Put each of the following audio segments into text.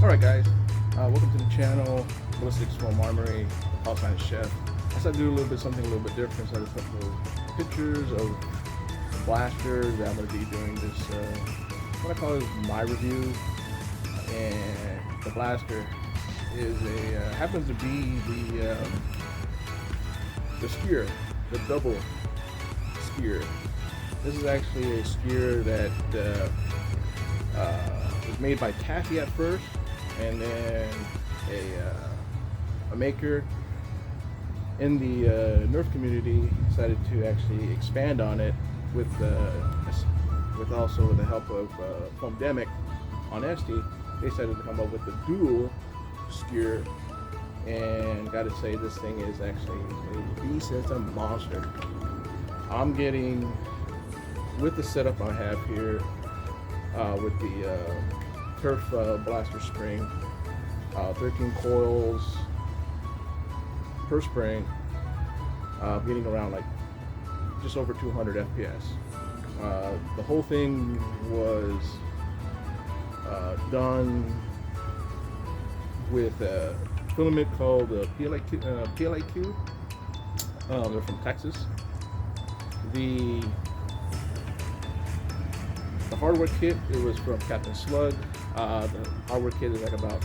Alright guys, welcome to the channel, Ballistics Foam Armory, Call Sign Chef. I decided to do something a little bit different, so I just put little pictures of the blaster that I'm going to be doing this, what I call is my review. And the blaster is happens to be the Skewer, the double Skewer. This is actually a Skewer that was made by Taffy at first, and then a maker in the Nerf community decided to actually expand on it with also the help of Foamdemic on SD. They decided to come up with the dual Skewer, and gotta say, this thing is actually a beast. It's a monster. I'm getting, with the setup I have here, with the Turf blaster spring, 13 coils per spring, getting around like just over 200 FPS. The whole thing was done with a filament called PLAQ. They're from Texas. The hardware kit, it was from Captain Slug. The hardware kit is like about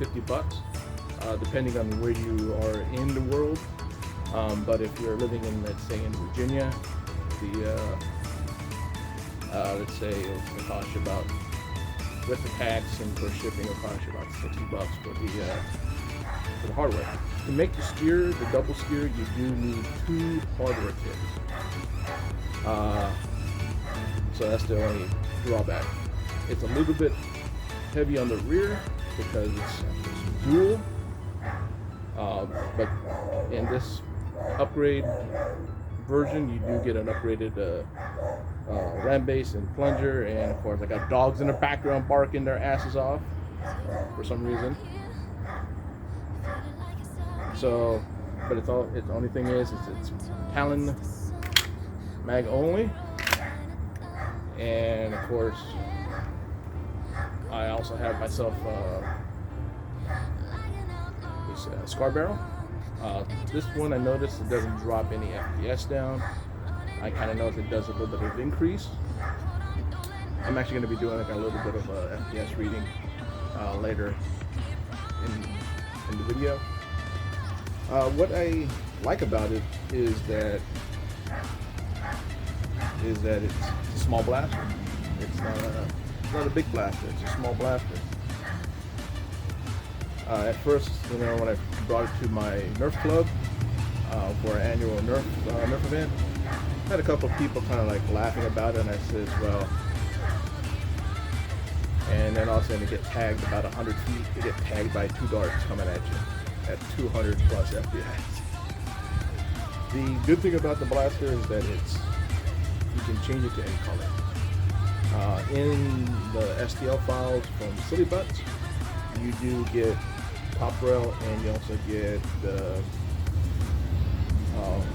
$50, depending on where you are in the world. But if you're living in, let's say, in Virginia, let's say it'll cost you about, with the tax and for shipping, it'll cost you about $60 for the hardware. To make the Skewer, the double Skewer, you do need 2 hardware kits. So that's the only drawback. It's a little bit heavy on the rear because it's dual, but in this upgrade version you do get an upgraded ram base and plunger, and of course I got dogs in the background barking their asses off for some reason. So, but it's the only thing is it's Talon mag only. And of course, I also have myself this Scar Barrel. This one I noticed it doesn't drop any FPS down. I kind of noticed it does a little bit of increase. I'm actually going to be doing like a little bit of FPS reading later in the video. What I like about it is that it's a small blaster. It's not a big blaster. It's a small blaster. At first, when I brought it to my Nerf club for an annual Nerf event, I had a couple of people kind of like laughing about it, and I said, well, and then all of a sudden it gets tagged about 100 feet. You get tagged by 2 darts coming at you at 200 plus FPS. The good thing about the blaster is that you can change it to any color. In the STL files from Sillybutts, you do get top rail, and you also get the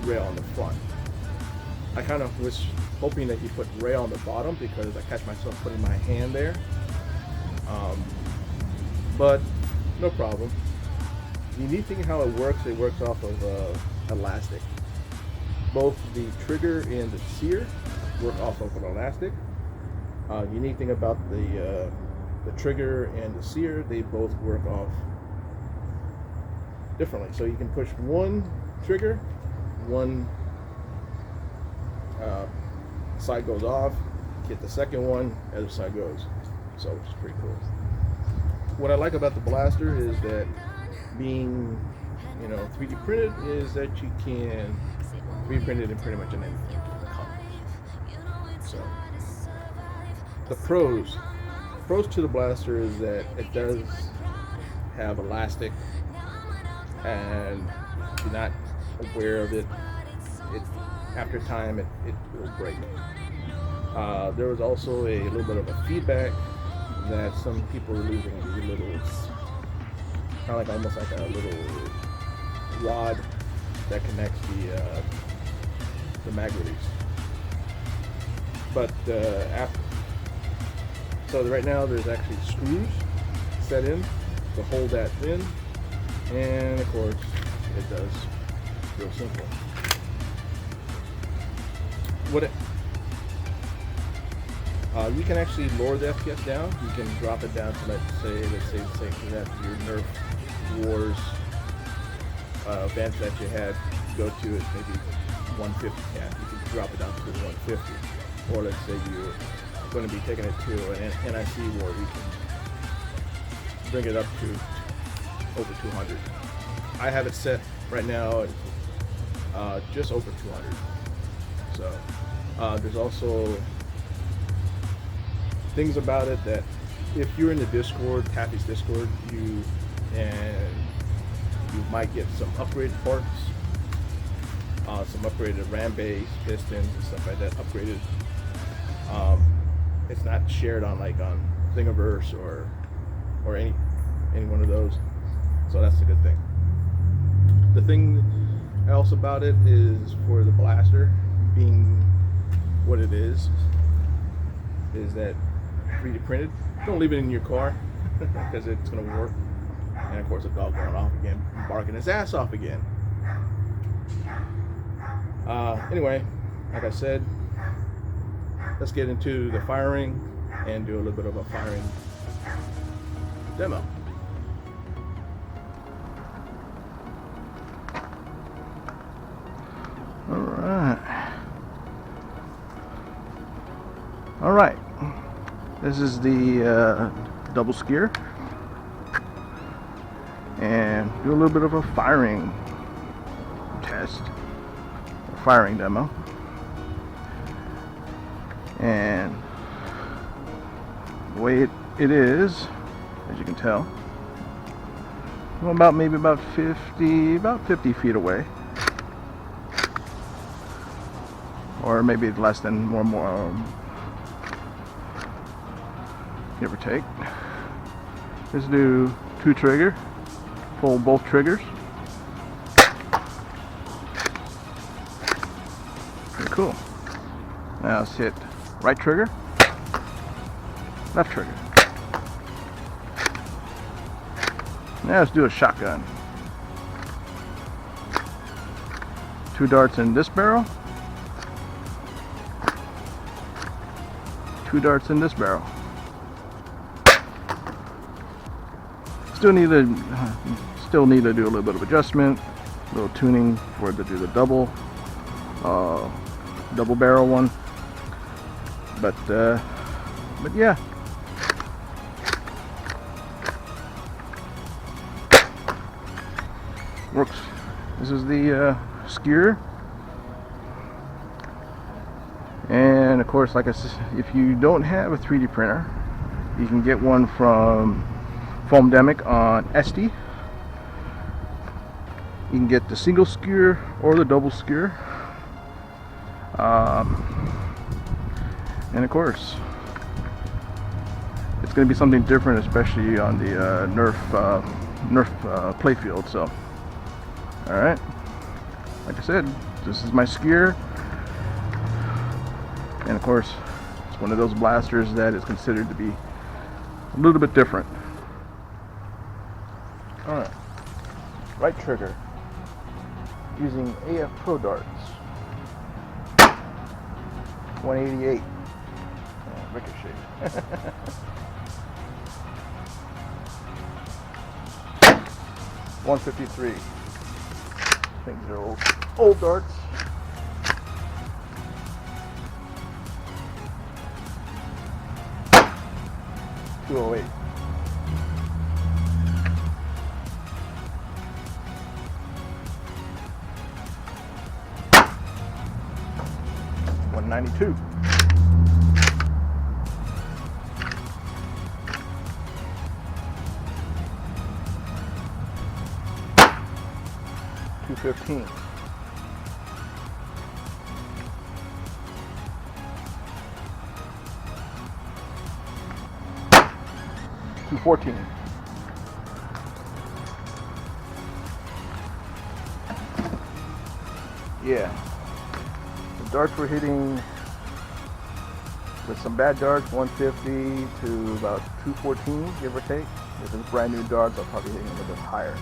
rail on the front. I kind of was hoping that you put rail on the bottom because I catch myself putting my hand there. But no problem. The neat thing how it works off of elastic. Both the trigger and the sear work off of an elastic. Unique thing about the trigger and the sear, they both work off differently. So you can push one trigger, one side goes off, hit the second one, other side goes. So which is pretty cool. What I like about the blaster is that being 3D printed is that you can 3D print it in pretty much any color. So the pros to the blaster is that it does have elastic, and if you're not aware of it, after time it will break. There was also a little bit of a feedback that some people were losing these little, kind of like almost like a little rod that connects the mag release. But so right now there's actually screws set in to hold that in, and of course it does. Real simple. You can actually lower the FPS down. You can drop it down to let's say that your Nerf Wars event that you had go to is maybe 150 cap. You can drop it down to 150, or let's say you're going to be taking it to an NIC war. You can bring it up to over 200. I have it set right now at just over 200. So there's also things about it that if you're in the Discord, Taffy's Discord, you might get some upgraded parts, some upgraded RAM base, pistons, and stuff like that. Upgraded. It's not shared on on Thingiverse or any one of those, so that's a good thing. The thing else about it is for the blaster being what it is that 3D printed. Don't leave it in your car because it's going to work. And of course, the dog going off again, barking his ass off again. Anyway, like I said, let's get into the firing and do a little bit of a firing demo. All right. This is the double Skewer, and do a little bit of a firing test, a firing demo. And the way it is, as you can tell, I'm maybe about 50 feet away, or maybe less than more, give or take. Let's do 2 trigger, pull both triggers. Very cool. Now let's hit right trigger, left trigger. Now let's do a shotgun. 2 darts in this barrel, 2 darts in this barrel. Still need to do a little bit of adjustment, a little tuning for it to do the double barrel one. But yeah. Works. This is the Skewer. And of course, like I said, if you don't have a 3D printer, you can get one from Foamdemic on SD. You can get the single Skewer or the double Skewer. And of course, it's going to be something different, especially on the Nerf playfield. So, all right, like I said, this is my Skewer, and of course, it's one of those blasters that is considered to be a little bit different. All right, right trigger using AF Pro darts, 188. Ricochet. 153. I think they're old darts. 208. $192. $215. $214. Yeah, the darts were hitting with some bad darts, 150 to about 214, give or take. If it's brand new darts, I'll probably hit them a little bit higher.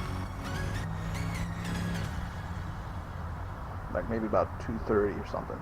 Like maybe about 230 or something.